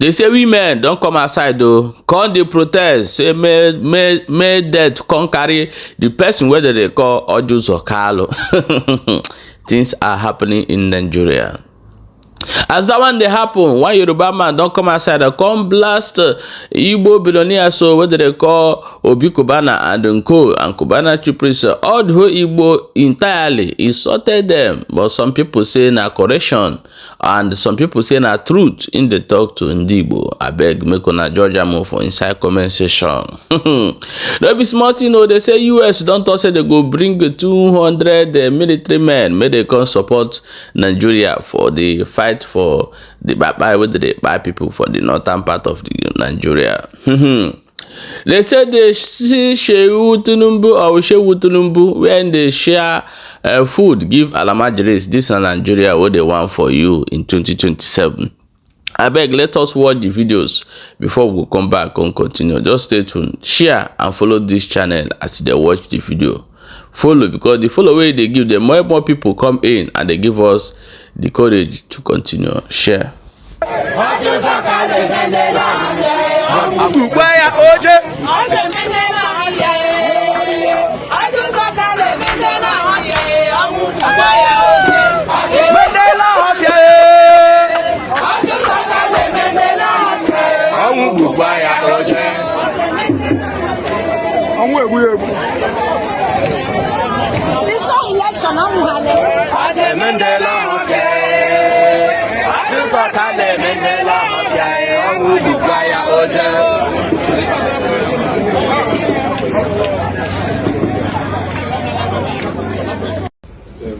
They say women don't come outside though. Come the protest. Say may Dëath come carry the person whether they call Orji Uzor Kalu. Things are happening in Nigeria. As that one they happen, one Yoruba man don't come outside and come blast Igbo billionaire so what they call Obi Kubana and Nko and Kubana chief priest. All the whole Igbo entirely insulted them, but some people say na correction and some people say na truth in the talk to Igbo. I beg make una Georgia move for inside comment section. There be smart, you know. They say US don't talk say they go bring 200 military men, may they come support Nigeria for the fight for the by people for the northern part of the Nigeria. They said they see Shehu Tinubu or Shehu Tinubu when they share food give Alamajiris this in Nigeria what they want for you in 2027. I beg, let us watch the videos before we come back and continue. Just stay tuned, share and follow this channel as they watch the video. Follow, because the follow way they give them, more and more people come in and they give us the courage to continue. Share.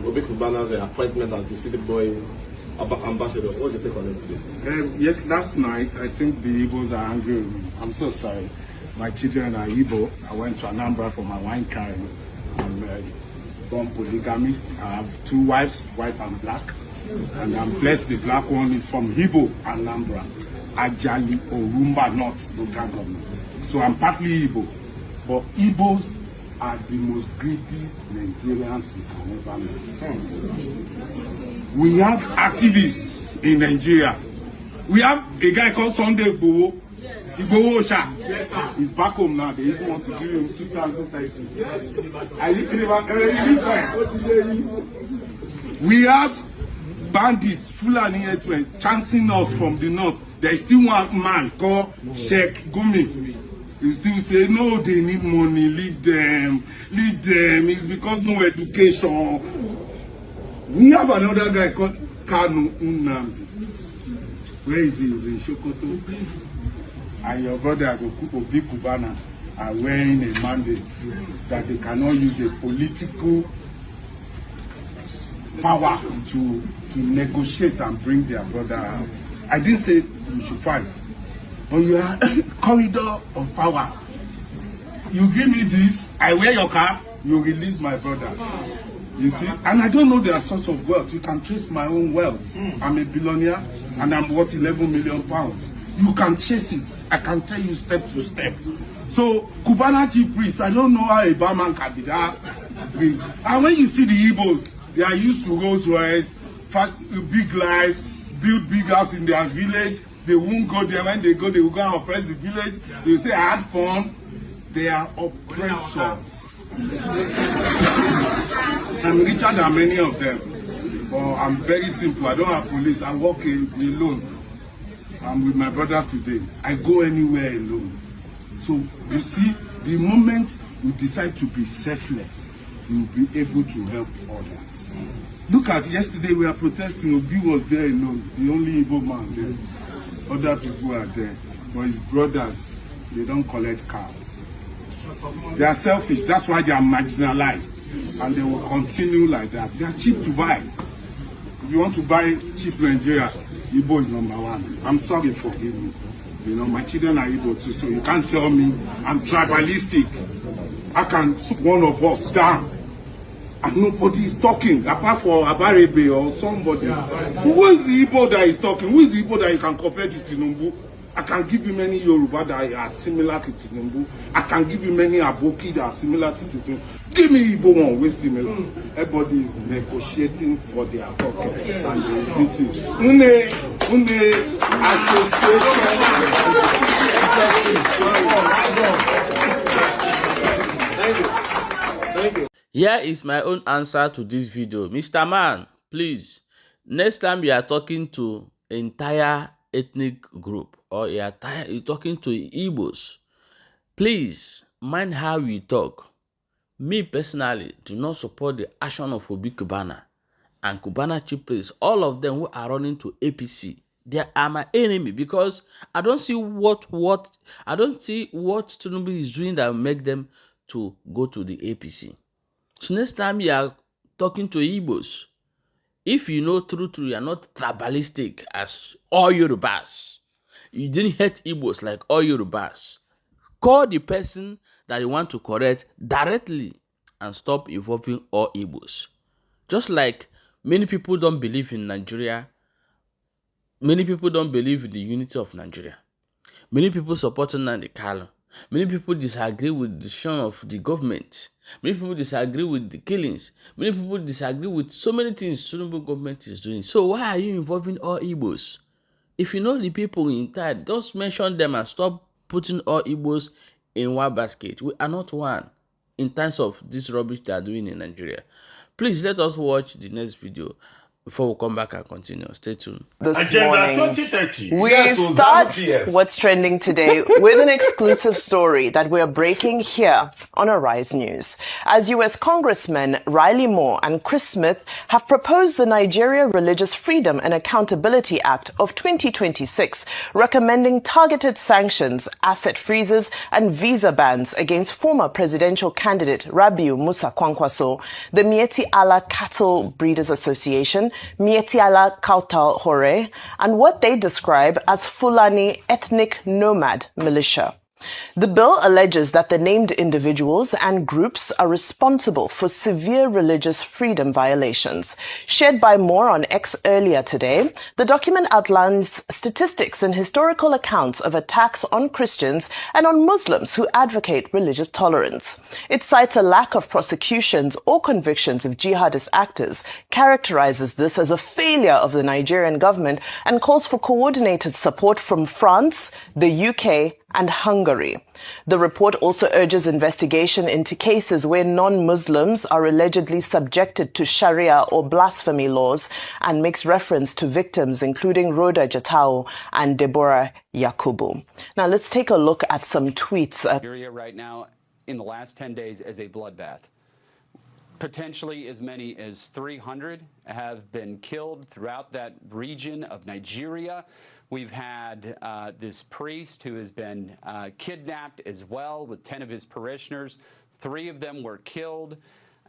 Obi Kubana's appointment as the city boy ambassador. What's your take on it? Yes, last night I think the Igbos are angry with me. I'm so sorry. My children are Igbo. I went to Anambra for my wine carrying. I'm born polygamist. I have 2 wives, white and black. And I'm blessed the black one is from Igbo, Anambra, Ajali, Orumba North, local government. So I'm partly Igbo. But Igbos are the most greedy Nigerians you can ever meet. We have activists in Nigeria. We have a guy called Sunday Igboho. Igboho Osha. Yes, he's back home now. They even want to give him 2030. Yes. We have bandits, Fulani headsmen, chancing us from the north. There is still one man called Sheikh Gumi. You still say, no, they need money, leave them. It's because no education. We have another guy called Kanu Unamdi. Where is he? He's in Sokoto. And your brothers, Obi Kubana, are wearing a mandate that they cannot use a political power to negotiate and bring their brother out. I didn't say you should fight, but you are corridor of power. You give me this, I wear your cap, you release my brother. You see, and I don't know their source of wealth. You can trace my own wealth. I'm a billionaire and I'm worth 11 million pounds. You can chase it. I can tell you step to step. So, Kubana chief priest, I don't know how a barman can be that rich. And when you see the Igbos, they are used to Rolls Royce, fast, big life, build big house in their village. They won't go there. When they go, they will go and oppress the village. They will say, I had fun. They are oppressors. I'm richer than many of them. But I'm very simple. I don't have police. I walk alone. I'm with my brother today. I go anywhere alone. So, you see, the moment you decide to be selfless, you'll be able to help others. Look at yesterday, we are protesting. Obi was there alone, the only Igbo man there. Other people are there. But his brothers, they don't collect car. They are selfish. That's why they are marginalized. And they will continue like that. They are cheap to buy. If you want to buy cheap Nigeria, Igbo is number 1. I'm sorry, forgive me. You know, my children are Igbo too, so you can't tell me I'm tribalistic. I can put one of us down and nobody is talking apart from Abarebe or somebody. Who is the Igbo that is talking? Who is the Igbo that you can compare to Tinubu? I can give you many Yoruba that are similar to Tinubu. I can give you many Aboki that are similar to Tinubu. Give me Igbo one, waste him alone. Everybody is negotiating for their pocket and the beauty. Thank you. Here is my own answer to this video. Mr. Man, please, next time you are talking to entire ethnic group or you're talking to Igbos, please mind how you talk. Me personally do not support the action of Obi Kubana and Kubana chief priests. All of them who are running to APC, they are my enemy because I don't see what Tinubu is doing that will make them to go to the APC. So next time you are talking to Igbos, if you know true, you are not tribalistic as all Yorubas. You didn't hate Igbos like all Yorubas. Call the person that you want to correct directly and stop involving all Igbos. Just like many people don't believe in Nigeria, many people don't believe in the unity of Nigeria. Many people supporting Nnamdi Kanu. Many people disagree with the decision of the government. Many people disagree with the killings. Many people disagree with so many things the Tinubu government is doing. So why are you involving all Igbos? If you know the people inside, just mention them and stop putting all Igbos in one basket. We are not one in terms of this rubbish they are doing in Nigeria. Please let us watch the next video before we come back and continue. Stay tuned. This morning, 2030. We start what's trending today with an exclusive story that we're breaking here on Arise News. As U.S. Congressmen Riley Moore and Chris Smith have proposed the Nigeria Religious Freedom and Accountability Act of 2026, recommending targeted sanctions, asset freezes, and visa bans against former presidential candidate Rabiu Musa Kwankwaso, the Mieti Allah Cattle Breeders Association, Mieti Allah Kautal Hore, and what they describe as Fulani ethnic nomad militia. The bill alleges that the named individuals and groups are responsible for severe religious freedom violations. Shared by Moore on X earlier today, the document outlines statistics and historical accounts of attacks on Christians and on Muslims who advocate religious tolerance. It cites a lack of prosecutions or convictions of jihadist actors, characterizes this as a failure of the Nigerian government, and calls for coordinated support from France, the UK, and Hungary. The report also urges investigation into cases where non-Muslims are allegedly subjected to Sharia or blasphemy laws and makes reference to victims including Rhoda Jatau and Deborah Yakubu. Now let's take a look at some tweets. Nigeria right now in the last 10 days is a bloodbath. Potentially as many as 300 have been killed throughout that region of Nigeria. We've had this priest who has been kidnapped as well with 10 of his parishioners. 3 of them were killed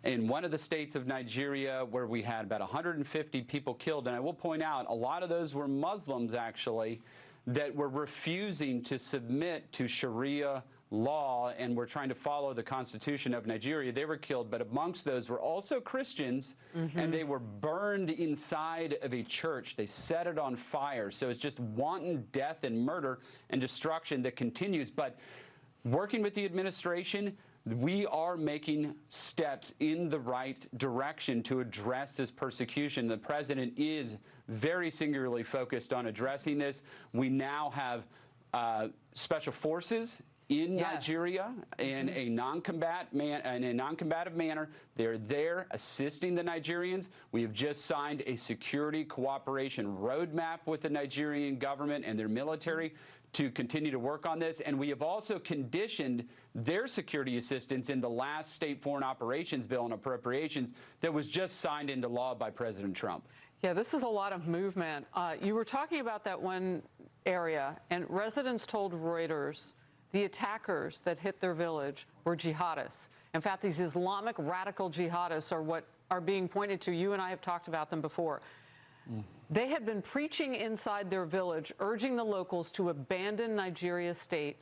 in one of the states of Nigeria where we had about 150 people killed. And I will point out a lot of those were Muslims actually that were refusing to submit to Sharia law and were trying to follow the Constitution of Nigeria. They were killed, but amongst those were also Christians, and they were burned inside of a church. They set it on fire. So it's just wanton death and murder and destruction that continues. But working with the administration, we are making steps in the right direction to address this persecution. The president is very singularly focused on addressing this. We now have special forces in Nigeria in a non-combative manner. They're there assisting the Nigerians. We have just signed a security cooperation roadmap with the Nigerian government and their military to continue to work on this. And we have also conditioned their security assistance in the last state foreign operations bill and appropriations that was just signed into law by President Trump. Yeah, this is a lot of movement. You were talking about that one area, and residents told Reuters the attackers that hit their village were jihadists. In fact, these Islamic radical jihadists are what are being pointed to. You and I have talked about them before. They had been preaching inside their village, urging the locals to abandon Nigeria's state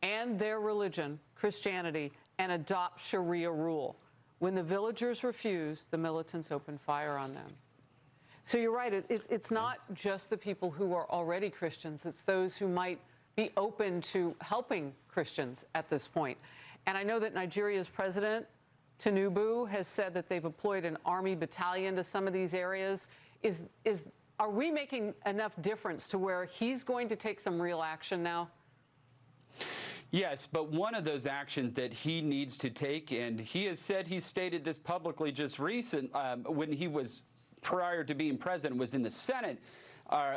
and their religion, Christianity, and adopt Sharia rule. When the villagers refused, the militants opened fire on them. So you're right, it's not just the people who are already Christians, it's those who might be open to helping Christians at this point. And I know that Nigeria's president Tinubu has said that they've deployed an army battalion to some of these areas. Are we making enough difference to where he's going to take some real action now? Yes, but one of those actions that he needs to take, and he has said, he stated this publicly just when he was, prior to being president, was in the Senate,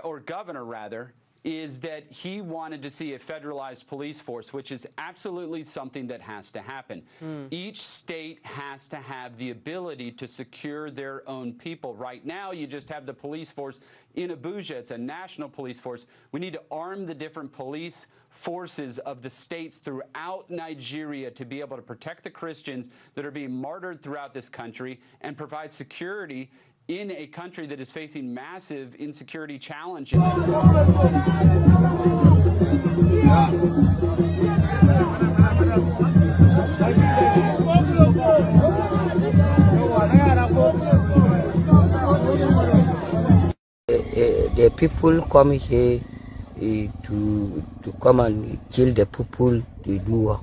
or governor rather, is that he wanted to see a federalized police force, which is absolutely something that has to happen. Each state has to have the ability to secure their own people. Right now, you just have the police force in Abuja. It's a national police force. We need to arm the different police forces of the states throughout Nigeria to be able to protect the Christians that are being martyred throughout this country and provide security in a country that is facing massive insecurity challenges. The people come here to come and kill the people they do work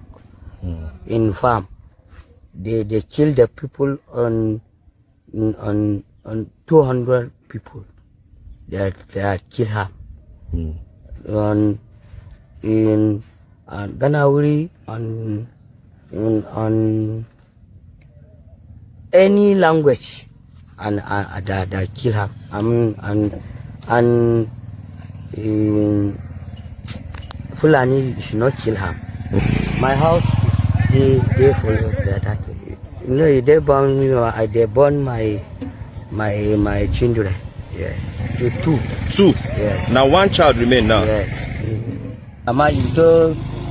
in farm. They kill the people on 200 people that kill her. In Ganawuri, on any language, and that kill her. And Fulani is not kill her. My house is they follow that. You know, they born me. They born my children. Yeah, two. Yes. Now one child remain now. Yes.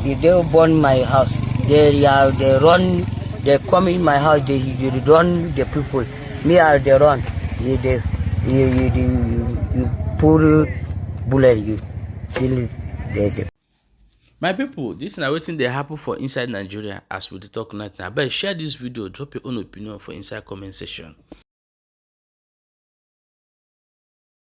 You don't burn my house. They run. They come in my house. They run the people. Me they run. You pull bullet. You kill the. My people, this is waiting they happen for inside Nigeria as we talk now. But share this video, drop your own opinion for inside comment section.